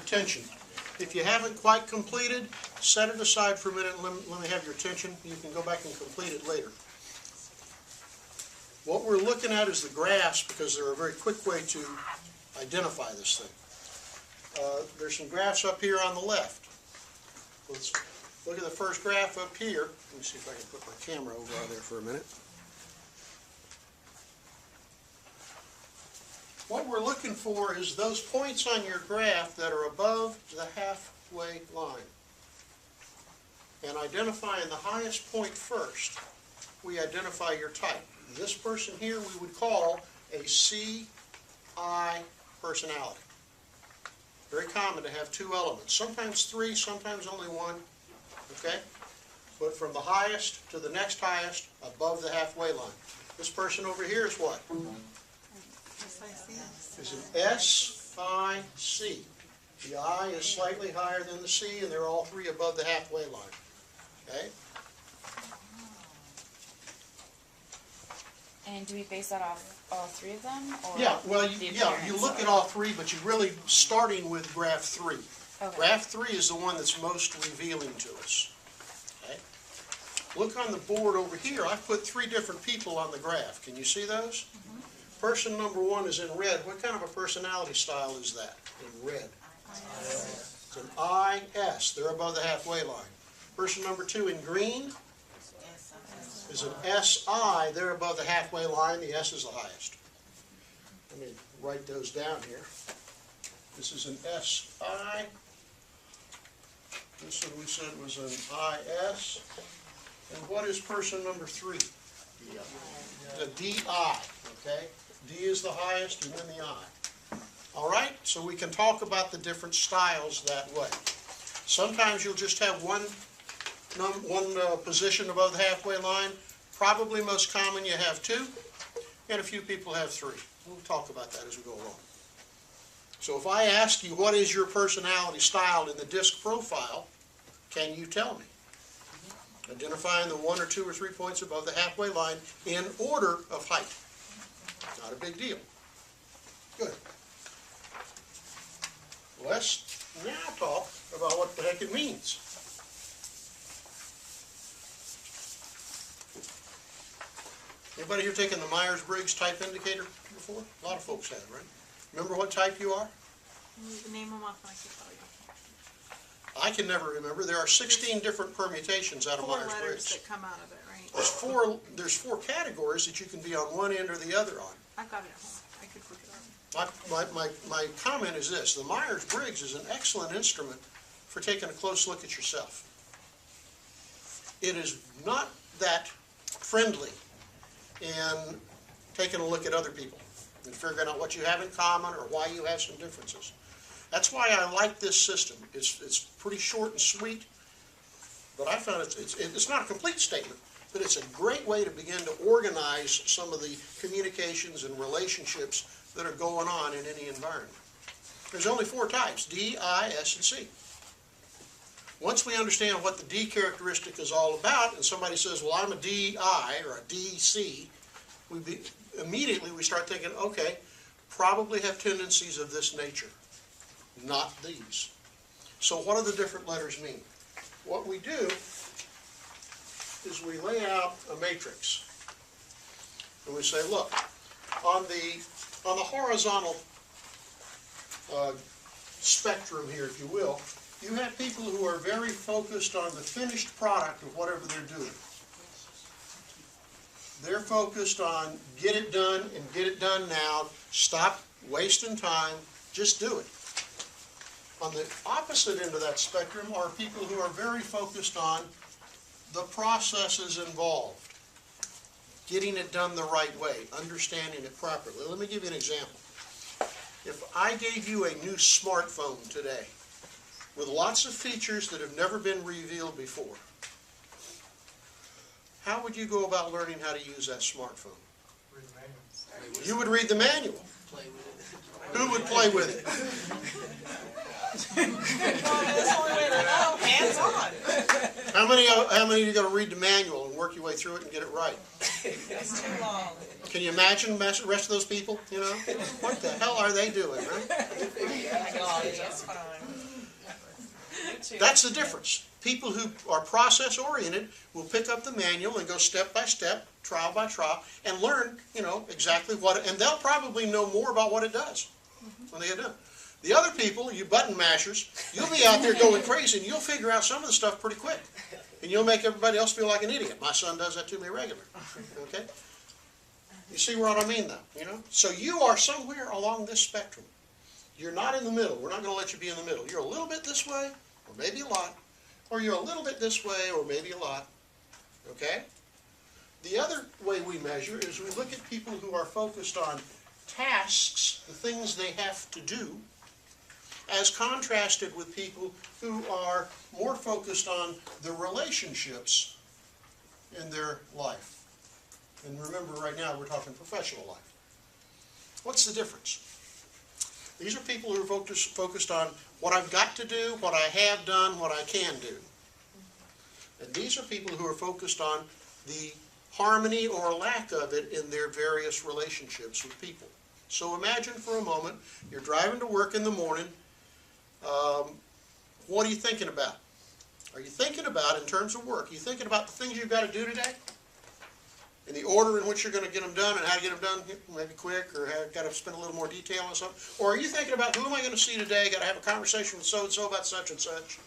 attention. If you haven't quite completed, set it aside for a minute and let me have your attention. You can go back and complete it later. What we're looking at is the graphs because they're a very quick way to identify this thing. There's some graphs up here on the left. Let's look at the first graph up here. Let me see if I can put my camera over there for a minute. What we're looking for is those points on your graph that are above the halfway line. And identifying the highest point first, we identify your type. This person here we would call a CI personality. Very common to have two elements, sometimes three, sometimes only one, okay? But from the highest to the next highest, above the halfway line. This person over here is what? Is an SIC. The I is slightly higher than the C, and they're all three above the halfway line, okay? And do we base that off all three of them? Or Yeah, well, you look at all three, but you're really starting with graph 3. Okay. Graph 3 is the one that's most revealing to us. Okay? Look on the board over here. I put 3 different people on the graph. Can you see those? Person number 1 is in red. What kind of a personality style is that in red? It's an IS. They're above the halfway line. Person number 2 in green is an SI. They're above the halfway line. The S is the highest. Let me write those down here. This is an SI. This one we said was an IS. And what is person number 3? The DI. Okay? D is the highest and then the I. All right? So we can talk about the different styles that way. Sometimes you'll just have one position above the halfway line. Probably most common you have 2, and a few people have 3. We'll talk about that as we go along. So if I ask you what is your personality style in the disc profile, can you tell me? Identifying the 1 or 2 or 3 points above the halfway line in order of height. Not a big deal. Good. Let's now talk about what the heck it means. Anybody here taken the Myers-Briggs type indicator before? A lot of folks have, right? Remember what type you are? Name them off and I can tell you. I can never remember. There are 16 different permutations out of 4 letters Myers-Briggs. that come out of it, right? There's four categories that you can be on one end or the other on. I've got it at home. I could look it up. My comment is this. The Myers-Briggs is an excellent instrument for taking a close look at yourself. It is not that friendly in taking a look at other people and figuring out what you have in common or why you have some differences. That's why I like this system. It's pretty short and sweet, but I found it's not a complete statement, but it's a great way to begin to organize some of the communications and relationships that are going on in any environment. There's only 4 types, D, I, S, and C. Once we understand what the D characteristic is all about, and somebody says, well, I'm a DI or a DC, immediately we start thinking, okay, probably have tendencies of this nature, not these. So what do the different letters mean? What we do is we lay out a matrix. And we say, look, on the horizontal spectrum here, if you will, you have people who are very focused on the finished product of whatever they're doing. They're focused on get it done and get it done now. Stop wasting time. Just do it. On the opposite end of that spectrum are people who are very focused on the processes involved. Getting it done the right way. Understanding it properly. Let me give you an example. If I gave you a new smartphone today with lots of features that have never been revealed before, how would you go about learning how to use that smartphone? Read the manual. You would read the manual. Who would play with it? That's the only way to know. Hands on. How many of you are going to read the manual and work your way through it and get it right? It's too long. Can you imagine the rest of those people, you know? What the hell are they doing, right? That's fine. You too. That's the difference. People who are process-oriented will pick up the manual and go step by step, trial by trial, and learn, you know, exactly what it, and they'll probably know more about what it does when they get done. The other people, you button mashers, you'll be out there going crazy, and you'll figure out some of the stuff pretty quick. And you'll make everybody else feel like an idiot. My son does that to me regularly. Okay? You see what I mean, though, you know? So you are somewhere along this spectrum. You're not in the middle. We're not going to let you be in the middle. You're a little bit this way, or maybe a lot. Or you're a little bit this way, or maybe a lot. Okay? The other way we measure is we look at people who are focused on tasks, the things they have to do, as contrasted with people who are more focused on the relationships in their life. And remember, right now we're talking professional life. What's the difference? These are people who are focused on what I've got to do, what I have done, what I can do. And these are people who are focused on the harmony or lack of it in their various relationships with people. So imagine for a moment, you're driving to work in the morning. What are you thinking about? Are you thinking about, in terms of work, are you thinking about the things you've got to do today? In the order in which you're going to get them done and how to get them done, maybe quick, or got to spend a little more detail on something? Or are you thinking about, who am I going to see today? Got to have a conversation with so-and-so about such and such.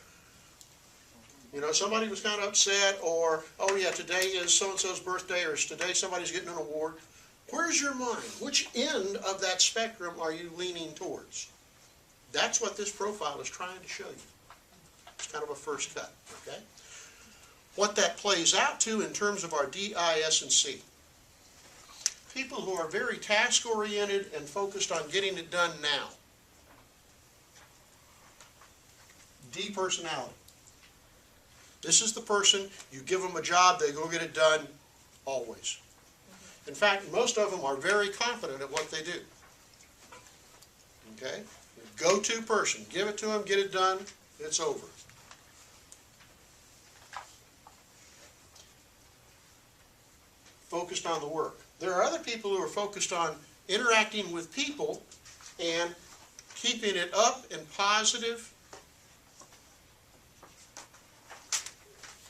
You know, somebody was kind of upset, or, oh yeah, today is so-and-so's birthday, or today somebody's getting an award. Where's your mind? Which end of that spectrum are you leaning towards? That's what this profile is trying to show you. It's kind of a first cut, okay? What that plays out to in terms of our D, I, S, and C. People who are very task-oriented and focused on getting it done now. D personality. This is the person, you give them a job, they go get it done, always. In fact, most of them are very confident at what they do. Okay? Go-to person. Give it to them, get it done, it's over. Focused on the work. There are other people who are focused on interacting with people and keeping it up and positive.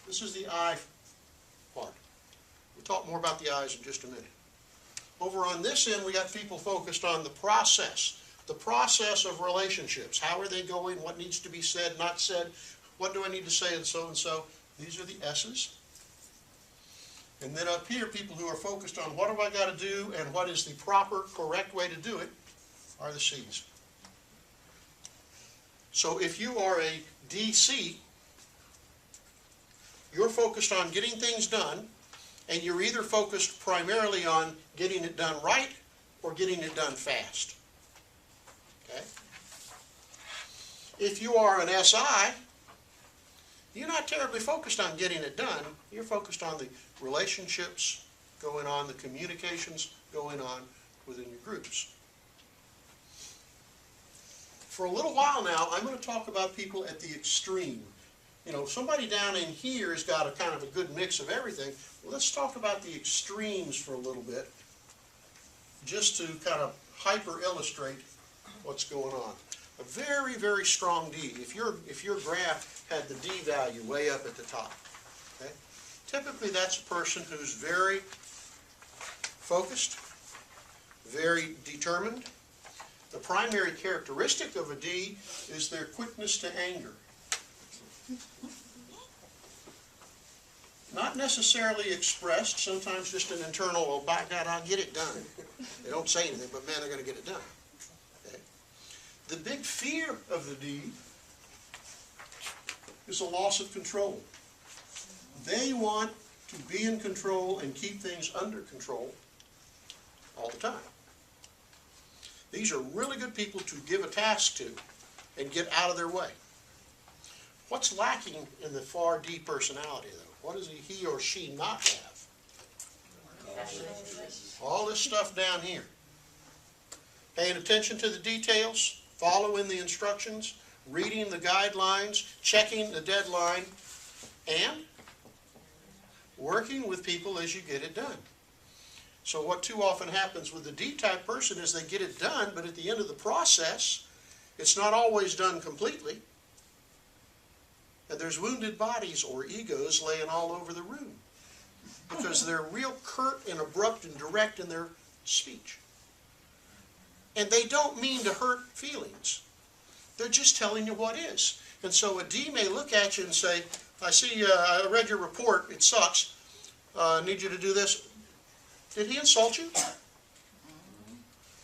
This is the I part. We'll talk more about the I's in just a minute. Over on this end, we got people focused on the process of relationships. How are they going? What needs to be said, not said? What do I need to say, and so and so? These are the S's. And then up here, people who are focused on what have I got to do and what is the proper, correct way to do it are the C's. So if you are a DC, you're focused on getting things done, and you're either focused primarily on getting it done right or getting it done fast. Okay? If you are an SI, you're not terribly focused on getting it done. You're focused on the relationships going on, the communications going on within your groups. For a little while now, I'm going to talk about people at the extreme. You know, somebody down in here has got a kind of a good mix of everything. Well, let's talk about the extremes for a little bit, just to kind of hyper-illustrate what's going on. A very, very strong D. If your graph had the D value way up at the top, okay? Typically that's a person who's very focused, very determined. The primary characteristic of a D is their quickness to anger. Not necessarily expressed, sometimes just an internal, oh, by God, I'll get it done. They don't say anything, but man, they're going to get it done. Okay? The big fear of the D is a loss of control. They want to be in control and keep things under control all the time. These are really good people to give a task to and get out of their way. What's lacking in the far D personality, though? What does he or she not have? All this stuff down here. Paying attention to the details, following the instructions, reading the guidelines, checking the deadline, and working with people as you get it done. So what too often happens with the D-type person is they get it done, but at the end of the process, it's not always done completely. And there's wounded bodies or egos laying all over the room because they're real curt and abrupt and direct in their speech. And they don't mean to hurt feelings. They're just telling you what is. And so a D may look at you and say, I see, I read your report, it sucks. I need you to do this. Did he insult you?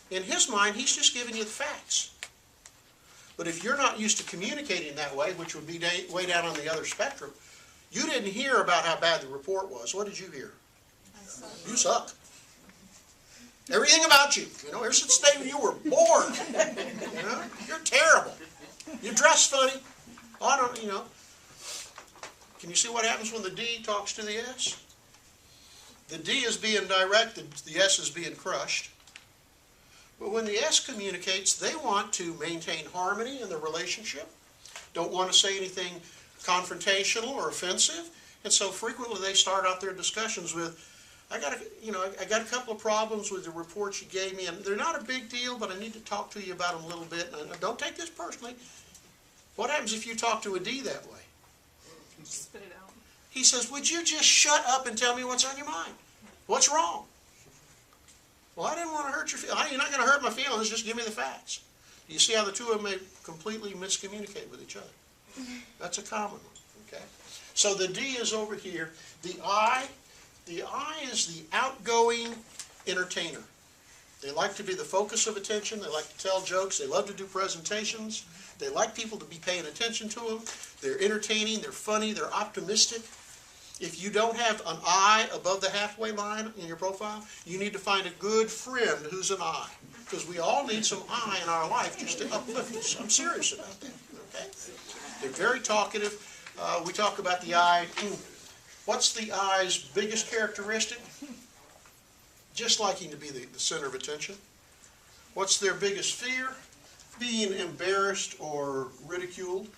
In his mind, he's just giving you the facts. But if you're not used to communicating that way, which would be way down on the other spectrum, you didn't hear about how bad the report was. What did you hear? You suck. Everything about you. You know, ever since the day you were born. You know, you're terrible. You dress funny. I don't, you know. Can you see what happens when the D talks to the S? The D is being directed, the S is being crushed. But when the S communicates, they want to maintain harmony in the relationship, don't want to say anything confrontational or offensive, and so frequently they start out their discussions with, I got a couple of problems with the reports you gave me, and they're not a big deal, but I need to talk to you about them a little bit. And don't take this personally. What happens if you talk to a D that way? Spit it out. He says, would you just shut up and tell me what's on your mind? What's wrong? Well, I didn't want to hurt your feelings. You're not going to hurt my feelings, just give me the facts. You see how the two of them may completely miscommunicate with each other. That's a common one, okay? So the D is over here. The I is the outgoing entertainer. They like to be the focus of attention. They like to tell jokes. They love to do presentations. They like people to be paying attention to them. They're entertaining. They're funny. They're optimistic. If you don't have an I above the halfway line in your profile, you need to find a good friend who's an I. Because we all need some I in our life just to uplift us. I'm serious about that. Okay? They're very talkative. We talk about the I. What's the I's biggest characteristic? Just liking to be the center of attention. What's their biggest fear? Being embarrassed or ridiculed.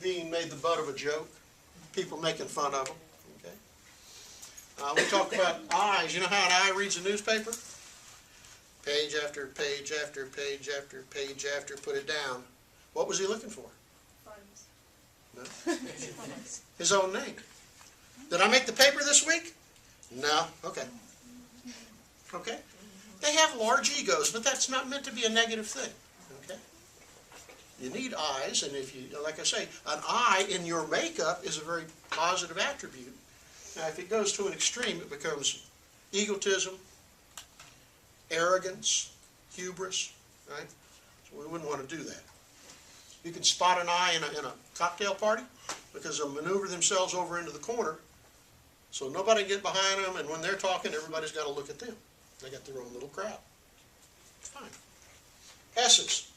Being made the butt of a joke. People making fun of them. Okay? We talk about I's. You know how an I reads a newspaper? Page after page after page after page after, put it down. What was he looking for? No? His own name. Did I make the paper this week? No. Okay. Okay? They have large egos, but that's not meant to be a negative thing. Okay? You need I's, and if you, like I say, an I in your makeup is a very positive attribute. Now, if it goes to an extreme, it becomes egotism, arrogance, hubris, right? So we wouldn't want to do that. You can spot an I in a cocktail party because they'll maneuver themselves over into the corner so nobody can get behind them, and when they're talking, everybody's got to look at them. They got their own little crowd. It's fine. S's.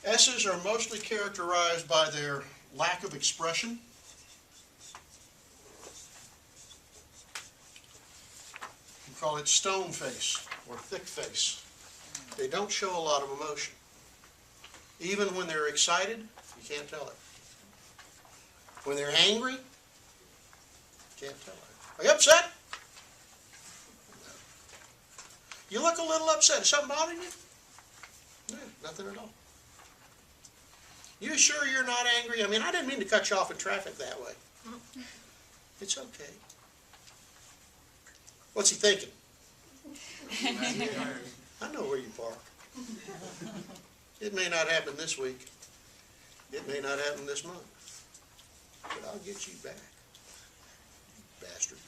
S's are mostly characterized by their lack of expression. We call it stone face or thick face. They don't show a lot of emotion. Even when they're excited, you can't tell it. When they're angry, you can't tell it. Are you upset? No. You look a little upset. Is something bothering you? No, nothing at all. You sure you're not angry? I mean, I didn't mean to cut you off in traffic that way. It's okay. What's he thinking? I know where you park. It may not happen this week. It may not happen this month. But I'll get you back, you bastard.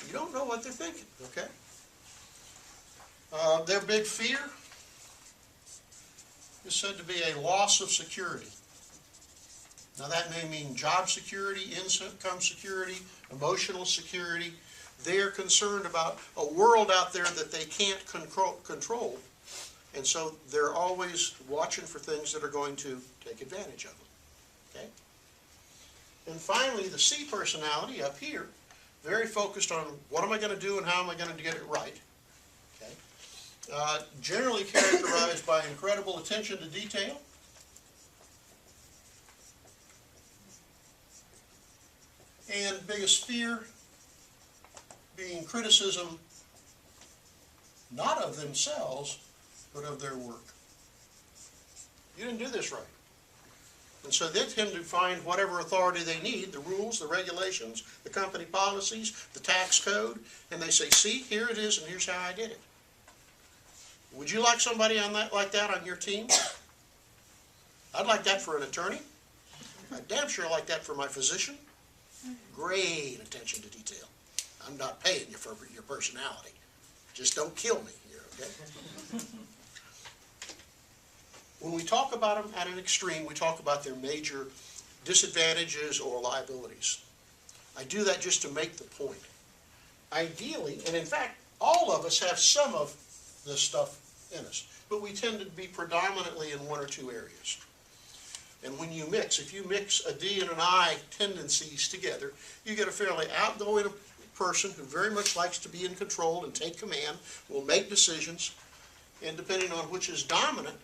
You don't know what they're thinking, okay? Their big fear is said to be a loss of security. Now that may mean job security, income security, emotional security. They're concerned about a world out there that they can't control. And so they're always watching for things that are going to take advantage of them. Okay? And finally, the C personality up here, very focused on what am I going to do and how am I going to get it right. Okay? Generally characterized by incredible attention to detail. And biggest fear being criticism, not of themselves, but of their work. You didn't do this right. And so they tend to find whatever authority they need, the rules, the regulations, the company policies, the tax code, and they say, see, here it is, and here's how I did it. Would you like somebody like that on your team? I'd like that for an attorney. I'd damn sure like that for my physician. Great attention to detail. I'm not paying you for your personality. Just don't kill me here, okay? When we talk about them at an extreme, we talk about their major disadvantages or liabilities. I do that just to make the point. Ideally, and in fact, all of us have some of this stuff in us, but we tend to be predominantly in one or two areas. And when you mix, if you mix a D and an I tendencies together, you get a fairly outgoing person who very much likes to be in control and take command, will make decisions, and depending on which is dominant,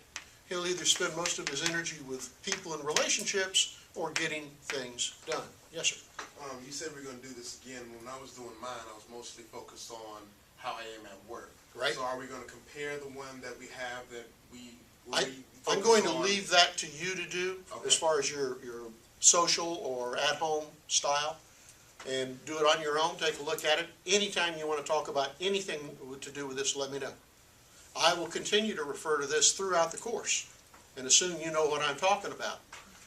he'll either spend most of his energy with people and relationships or getting things done. Yes, sir? You said we are going to do this again. When I was doing mine, I was mostly focused on how I am at work. Right. So are we going to compare the one that we have that we I'm going to leave that to you to do Okay. as far as your social or at-home style, and do it on your own. Take a look at it. Anytime you want to talk about anything to do with this, let me know. I will continue to refer to this throughout the course and assume you know what I'm talking about.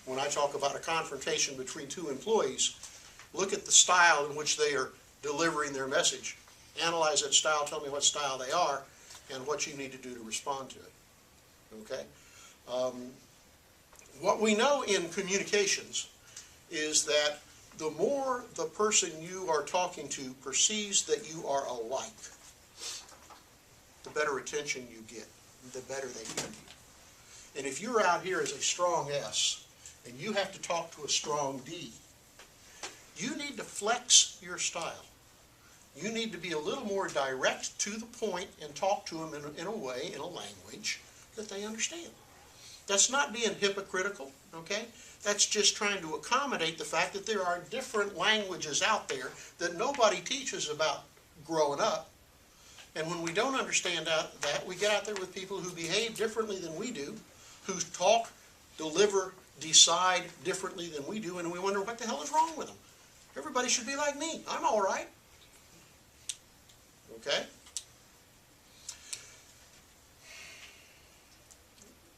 When I talk about a confrontation between two employees, look at the style in which they are delivering their message. Analyze that style, tell me what style they are, and what you need to do to respond to it. Okay? What we know in communications is that the more the person you are talking to perceives that you are alike, the better attention you get, the better they hear you. And if you're out here as a strong S, and you have to talk to a strong D, you need to flex your style. You need to be a little more direct to the point and talk to them in a way, in a language that they understand. That's not being hypocritical, okay? That's just trying to accommodate the fact that there are different languages out there that nobody teaches about growing up. And when we don't understand that, we get out there with people who behave differently than we do, who talk, deliver, decide differently than we do, and we wonder what the hell is wrong with them. Everybody should be like me. I'm all right. Okay?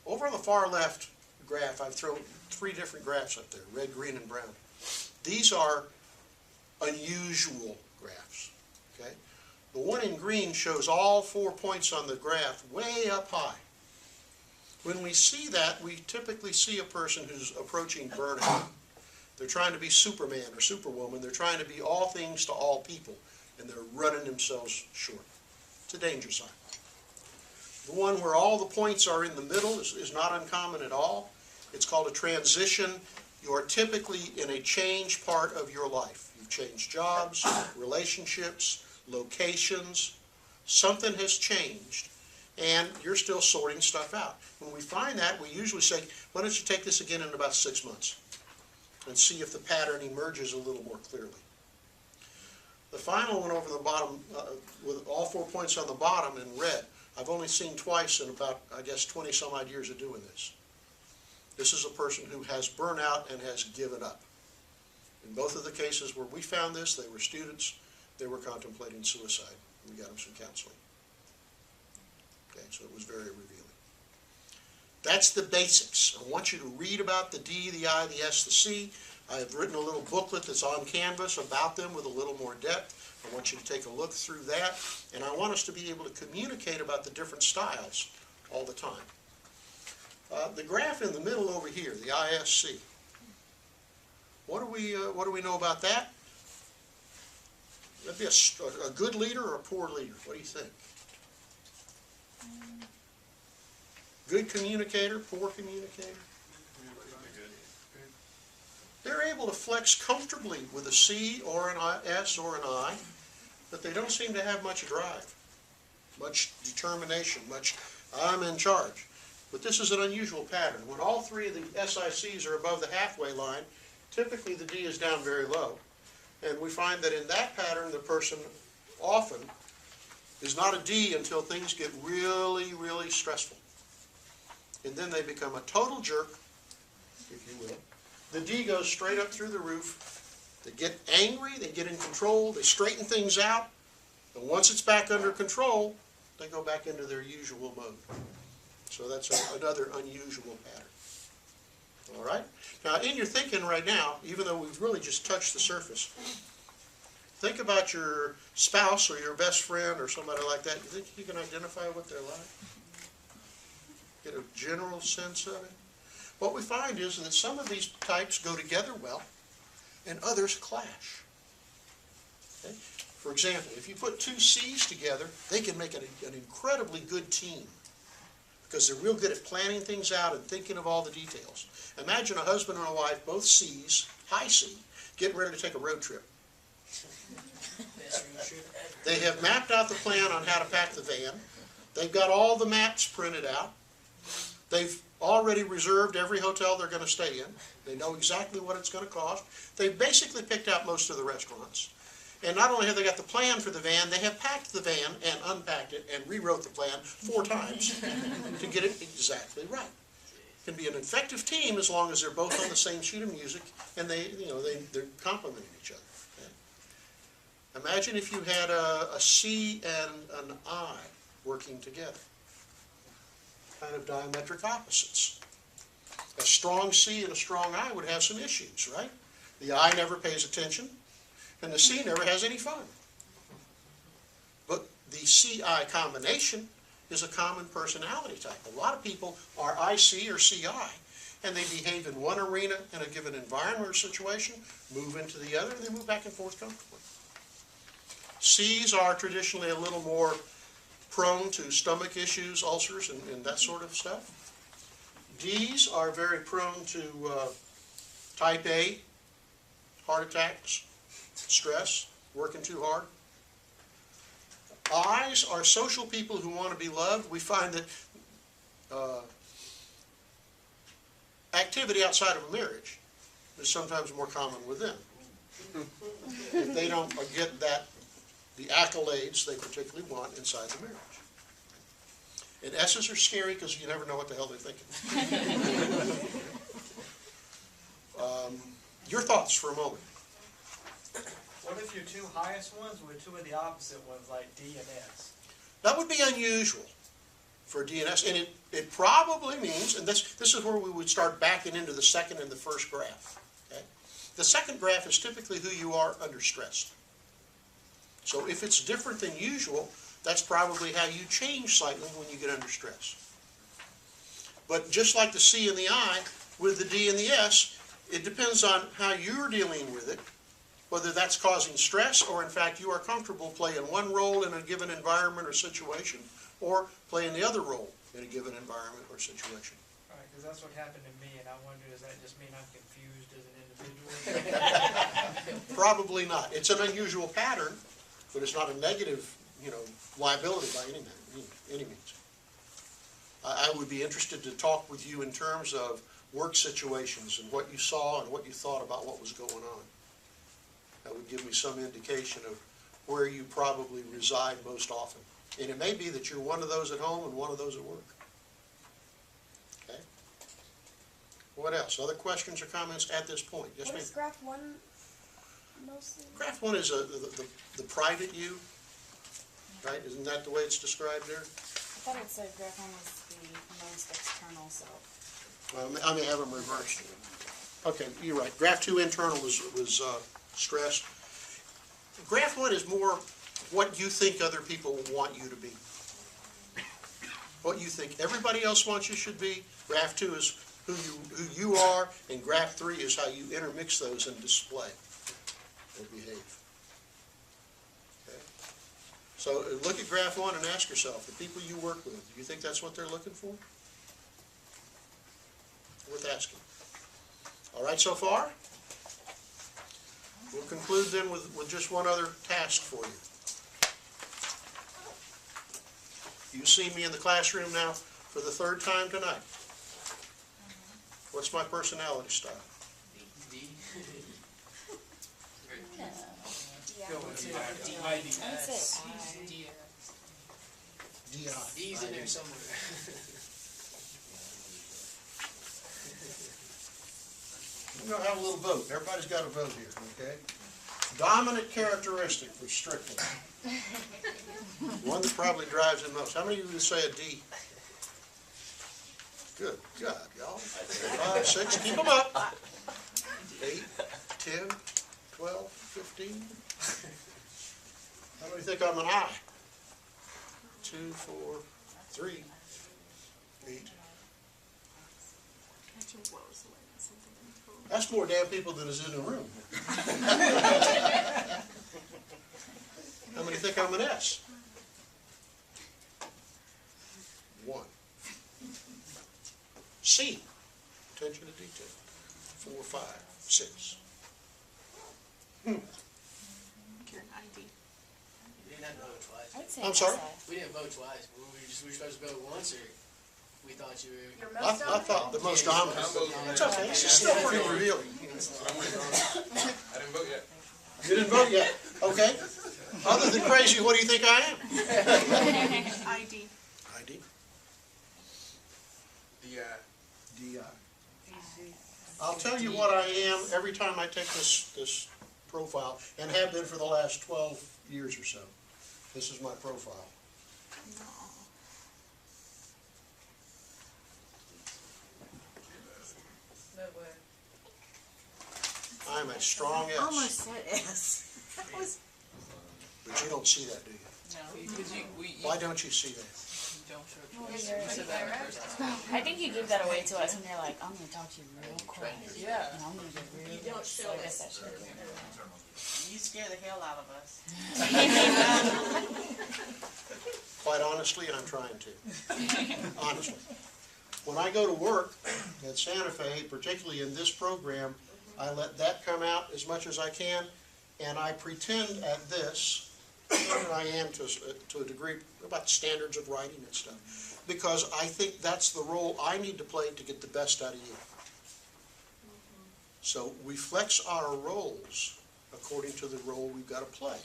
Over on the far left graph, I've thrown 3 different graphs up there, red, green, and brown. These are unusual graphs. Okay? The one in green shows all 4 points on the graph way up high. When we see that, we typically see a person who's approaching burnout. They're trying to be Superman or Superwoman. They're trying to be all things to all people, and they're running themselves short. It's a danger sign. The one where all the points are in the middle is not uncommon at all. It's called a transition. You are typically in a change part of your life. You've changed jobs, relationships, locations. Something has changed, and you're still sorting stuff out. When we find that, we usually say, why don't you take this again in about 6 months and see if the pattern emerges a little more clearly. The final one over the bottom, with all 4 points on the bottom in red, I've only seen twice in about, I guess, 20 some odd years of doing this. This is a person who has burnout and has given up. In both of the cases where we found this, they were students, they were contemplating suicide. We got them some counseling. Okay, so it was very revealing. That's the basics. I want you to read about the D, the I, the S, the C. I've written a little booklet that's on Canvas about them with a little more depth. I want you to take a look through that, and I want us to be able to communicate about the different styles all the time. The graph in the middle over here, the ISC. What do we know about that? That'd be a good leader or a poor leader? What do you think? Good communicator, poor communicator? They're able to flex comfortably with a C or an S or an I, but they don't seem to have much drive, much determination, much I'm in charge. But this is an unusual pattern. When all 3 of the SICs are above the halfway line, typically the D is down very low. And we find that in that pattern, the person often is not a D until things get really, really stressful. And then they become a total jerk, if you will. The D goes straight up through the roof. They get angry, they get in control, they straighten things out. And once it's back under control, they go back into their usual mode. So that's another unusual pattern. All right? Now, in your thinking right now, even though we've really just touched the surface, think about your spouse or your best friend or somebody like that. You think you can identify what they're like? Get a general sense of it? What we find is that some of these types go together well, and others clash. Okay? For example, if you put two C's together, they can make an incredibly good team because they're real good at planning things out and thinking of all the details. Imagine a husband and a wife, both C's, high C, getting ready to take a road trip. They have mapped out the plan on how to pack the van. They've got all the maps printed out. They've already reserved every hotel they're going to stay in. They know exactly what it's going to cost. They've basically picked out most of the restaurants. And not only have they got the plan for the van, they have packed the van and unpacked it and rewrote the plan 4 times to get it exactly right. It can be an effective team as long as they're both on the same sheet of music and they're complementing each other. Okay? Imagine if you had a C and an I working together. Kind of diametric opposites. A strong C and a strong I would have some issues, right? The I never pays attention, and the C never has any fun. But the C-I combination is a common personality type. A lot of people are IC or CI, and they behave in one arena in a given environment or situation, move into the other, and they move back and forth comfortably. C's are traditionally a little more prone to stomach issues, ulcers, and that sort of stuff. D's are very prone to type A, heart attacks, stress, working too hard. I's are social people who want to be loved. We find that activity outside of a marriage is sometimes more common with them. If they don't get the accolades they particularly want inside the marriage. And S's are scary because you never know what the hell they're thinking. Your thoughts for a moment. What if your 2 highest ones were 2 of the opposite ones, like D and S? That would be unusual for DNS, and it probably means, and this is where we would start backing into the second and the first graph. Okay? The second graph is typically who you are under stress. So if it's different than usual, that's probably how you change slightly when you get under stress. But just like the C and the I, with the D and the S, it depends on how you're dealing with it, whether that's causing stress or in fact you are comfortable playing one role in a given environment or situation, or playing the other role in a given environment or situation. Right, because that's what happened to me, and I wonder, does that just mean I'm confused as an individual? Probably not. It's an unusual pattern, but it's not a negative, liability by any means. I would be interested to talk with you in terms of work situations and what you saw and what you thought about what was going on. That would give me some indication of where you probably reside most often. And it may be that you're one of those at home and one of those at work. Okay? What else? Other questions or comments at this point? Yes, What ma'am? is graph 1 mostly? Graph 1 is the private you, right? Isn't that the way it's described there? I thought it said graph 1 was the most external self. I may have them reversed. Okay, you're right. Graph 2 internal was stressed. Graph 1 is more what you think other people want you to be. What you think everybody else wants you should be. Graph 2 is who you are, and graph 3 is how you intermix those and display or behave. Okay? So look at graph 1 and ask yourself, the people you work with, do you think that's what they're looking for? Worth asking. All right so far? We'll conclude then with just one other task for you. You see me in the classroom now for the 3rd time tonight. What's my personality style? D. I would say I. DI. E's in there somewhere. We're gonna have a little vote. Everybody's got a vote here, okay? Dominant characteristic for Strickland. One that probably drives him most. How many of you would say a D? Good God, y'all. 5, 6, keep them up. 8, 10, 12, 15. How many think I'm an I? 2, 4, 3, 8. That's more damn people than is in the room. How many think I'm an S? 1. C, attention to detail. 4, 5, 6. You're an ID. We didn't have to vote twice. I would say I'm sorry? SI. We didn't vote twice. We were supposed to vote once, or we thought you were. I thought the most dominant. It's okay, it's still pretty revealing. I didn't vote yet. You didn't vote yet, okay? Other than crazy, what do you think I am? ID. ID. DI. DI. I'll tell you what I am every time I take this profile, and have been for the last 12 years or so. This is my profile. No way. I'm a strong Almost S, said S. but you don't see that, do you? No. Because you Why don't you see that? don't show Well, choice. you're- You said that the first time. I think you give that away to us when you're like, I'm gonna talk to you real quick. Yeah. And I'm gonna get real. You don't show so I it. guess that should be there. You scare the hell out of us. Quite honestly, I'm trying to. Honestly. When I go to work at Santa Fe, particularly in this program, I let that come out as much as I can, and I pretend at this, and I am to a degree, about standards of writing and stuff, because I think that's the role I need to play to get the best out of you. So we flex our roles according to the role we've got to play,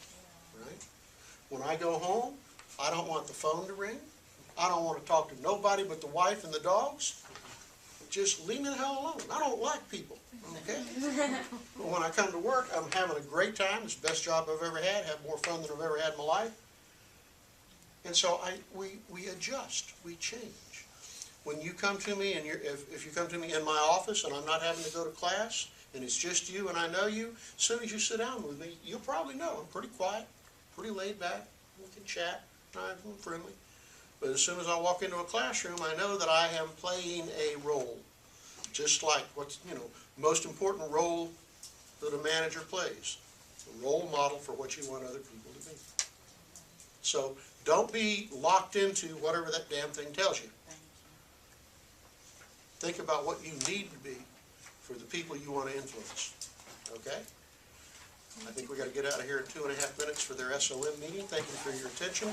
right? When I go home, I don't want the phone to ring. I don't want to talk to nobody but the wife and the dogs. Just leave me the hell alone. I don't like people, okay? But when I come to work, I'm having a great time. It's the best job I've ever had. Have more fun than I've ever had in my life. And so we adjust. We change. When you come to me, and if you come to me in my office and I'm not having to go to class, and it's just you and I know you, as soon as you sit down with me, you'll probably know I'm pretty quiet, pretty laid back. We can chat. I'm friendly. But as soon as I walk into a classroom, I know that I am playing a role. Just like what's, most important role that a manager plays. A role model for what you want other people to be. So don't be locked into whatever that damn thing tells you. Think about what you need to be for the people you want to influence. Okay? I think we got to get out of here in 2.5 minutes for their SOM meeting. Thank you for your attention.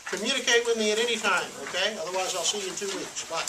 Communicate with me at any time, okay? Otherwise, I'll see you in 2 weeks. Bye.